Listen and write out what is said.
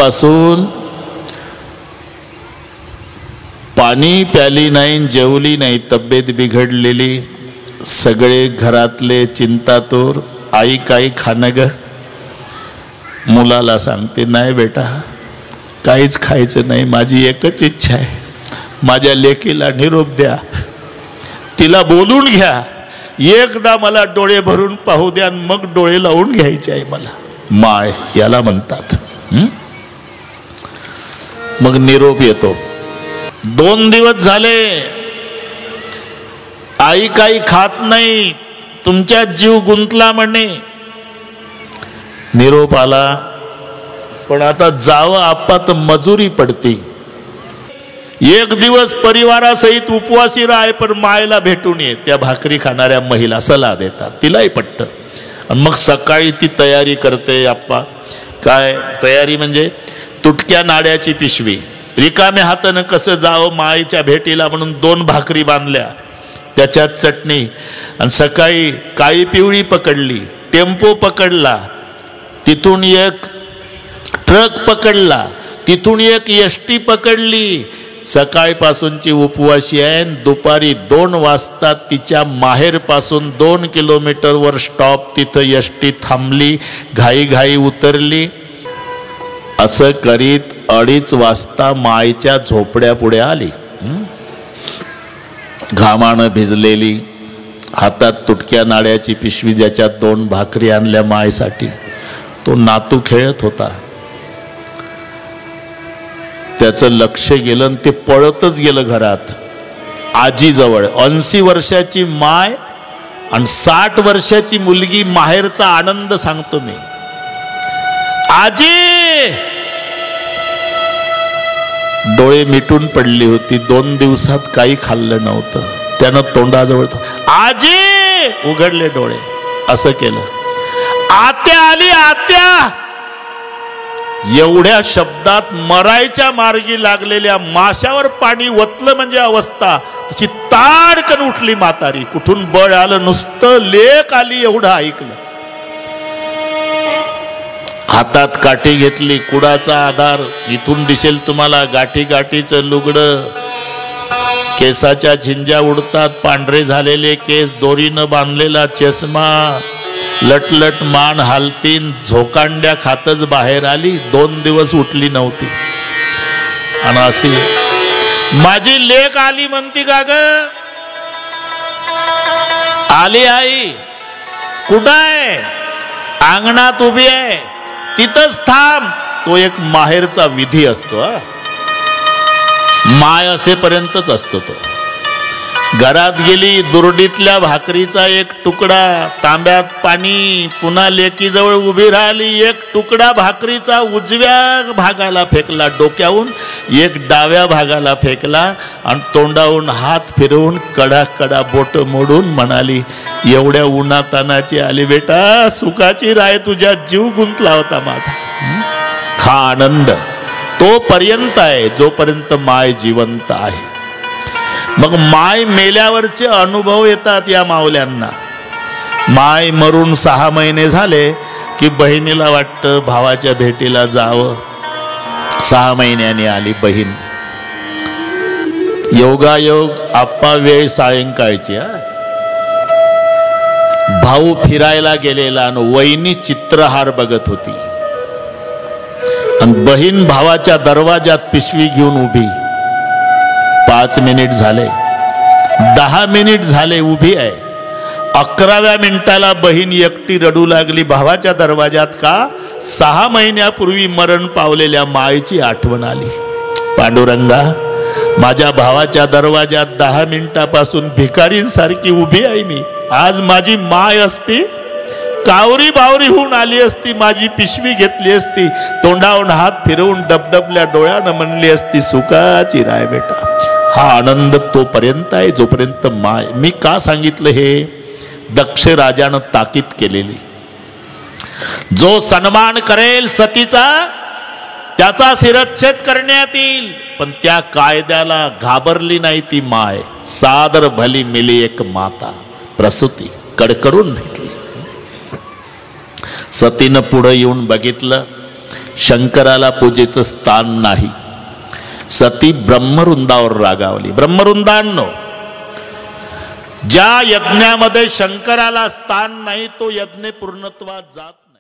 कालपासून पाणी प्याली नाही, जेवली नाही, तब्येत बिघडलेली, सगळे घरातले चिंतातूर. आई काही खाणं ग? मुलाला सांगते, नाही बेटा काहीच खायचं नाही, माझी एकच इच्छा आहे, माझ्या लेकीला निरोप द्या, तिला बोलून घ्या, एकदा मला डोळे भरून पाहू द्या, मग डोळे लावून घ्यायचे आहे मला. माय याला म्हणतात. मग निरोप येतो. 2 दिवस झाले आई काही खात नाही, तुमच्या जीव गुंतला म्हणे. निरोप आला, पण आता जावं आप्पा तर मजुरी पडते. 1 दिवस परिवारासहित उपवासी राह, पण मायला भेटून ये. त्या भाकरी खाणाऱ्या महिला सल्ला देतात, तिलाही पटतं. आणि मग सकाळी ती तयारी करते. आप्पा काय तयारी म्हणजे तुटक्या नाड्याची पिशवी, रिकाम्या हातानं कसं जावं माईच्या भेटीला म्हणून 2 भाकरी बांधल्या, त्याच्यात चटणी. आणि सकाळी काळी पिवळी पकडली, टेम्पो पकडला, तिथून एक ट्रक पकडला, तिथून एक एसटी पकडली. सकाळपासूनची उपवासी आहे. दुपारी 2 वाजता तिच्या माहेरपासून 2 किलोमीटरवर स्टॉप, तिथं एसटी थांबली, घाई उतरली. असं करीत 2:30 वाजता माईच्या झोपड्या पुढे आली. घामानं भिजलेली, हातात तुटक्या नाड्याची पिशवी, ज्याच्यात 2 भाकरी आणल्या मायसाठी. तो नातू खेळत होता. त्याचं लक्ष गेलं आणि ते पळतच गेलं घरात आजीजवळ. 80 वर्षाची माय आणि 60 वर्षाची मुलगी. माहेरचा आनंद सांगतो मी. आजी डोळे मिटून पडली होती, 2 दिवसात काही खाल्लं नव्हतं. त्यानं तोंडाजवळ आजी उघडले डोळे, असं केलं. आत्या आली, आत्या. एवढ्या शब्दात मरायच्या मार्गी लागलेल्या माशावर पाणी वतलं म्हणजे अवस्था. तिची ताडकन उठली म्हातारी. कुठून बळ आलं, नुसतं लेक आली एवढं ऐकलं. हातात काठी घेतली, कुडाचा आधार. इथून दिसेल तुम्हाला गाठीचं लुगडं, केसाच्या झिंज्या उडतात, पांढरे झालेले केस, दोरीनं बांधलेला चष्मा, लटलट मान हालतीन, झोकांड्या खातच बाहेर आली. 2 दिवस उठली नव्हती. आणि अशी माझी लेक आली म्हणती का ग? आली आई. कुठं आहे? अंगणात उभी आहे, तिथंच थांब. तो एक माहेरचा विधी असतो. माय असेपर्यंतच असतो तो. घरात गेली, दुरडीतल्या भाकरीचा एक तुकडा, तांब्यात पाणी, पुन्हा लेकीजवळ उभी राहिली. एक तुकडा भाकरीचा उजव्या भागाला फेकला डोक्याहून, एक डाव्या भागाला फेकला आणि तोंडाहून हात फिरवून कडा बोट मोडून म्हणाली, एवढ्या उन्हातानाची आली बेटा, सुखाची राय, तुझ्या जीव गुंतला होता माझा. हा आनंद तोपर्यंत आहे जोपर्यंत माय जिवंत आहे. मग माय मेल्यावरचे अनुभव येतात या मावल्यांना. माय मरून 6 महिने झाले की बहिणीला वाटतं भावाच्या भेटीला जावं. 6 महिन्याने आली बहीण. योगायोग आप्पा वेळ सायंकाळची. भाऊ फिरायला गेलेला आणि वहिनी चित्रहार बघत होती आणि बहीण भावाच्या दरवाजात पिशवी घेऊन उभी. 5 मिनिट झाले, 10 मिनिट झाले, उभी आहे. 11व्या मिनिटाला बहीण एकटी रडू लागली भावाच्या दरवाजात. का? 6 महिन्यापूर्वी मरण पावलेल्या मायची आठवण आली. पांडुरंगा, माझ्या भावाच्या दरवाजात 10 मिनिटापासून भिकारींसारखी उभी आहे मी. आज माझी माय असती, कावरी बावरी होऊन आली असती, माझी पिशवी घेतली असती, तोंडावून हात फिरवून डबडबल्या डोळ्यानं म्हणली असती, सुखाची राय बेटा. हा आनंद तोपर्यंत आहे जोपर्यंत माय. मी का सांगितलं हे? दक्ष राजानं ताकीद केलेली. जो सन्मान करेल सतीचा त्याचा शिरच्छेद करण्यात येईल. पण त्या कायद्याला घाबरली नाही ती माय. सादर भली मिली एक माता, प्रसूती कडकडून भेटली. सतीनं पुढे येऊन बघितलं. शंकराला पूजेचं स्थान नाही. सती ब्रह्मरुंदावर रागावली. ब्रह्मरुंदांनो, ज्या यज्ञामध्ये शंकराला स्थान नाही तो यज्ञ पूर्णत्वात जात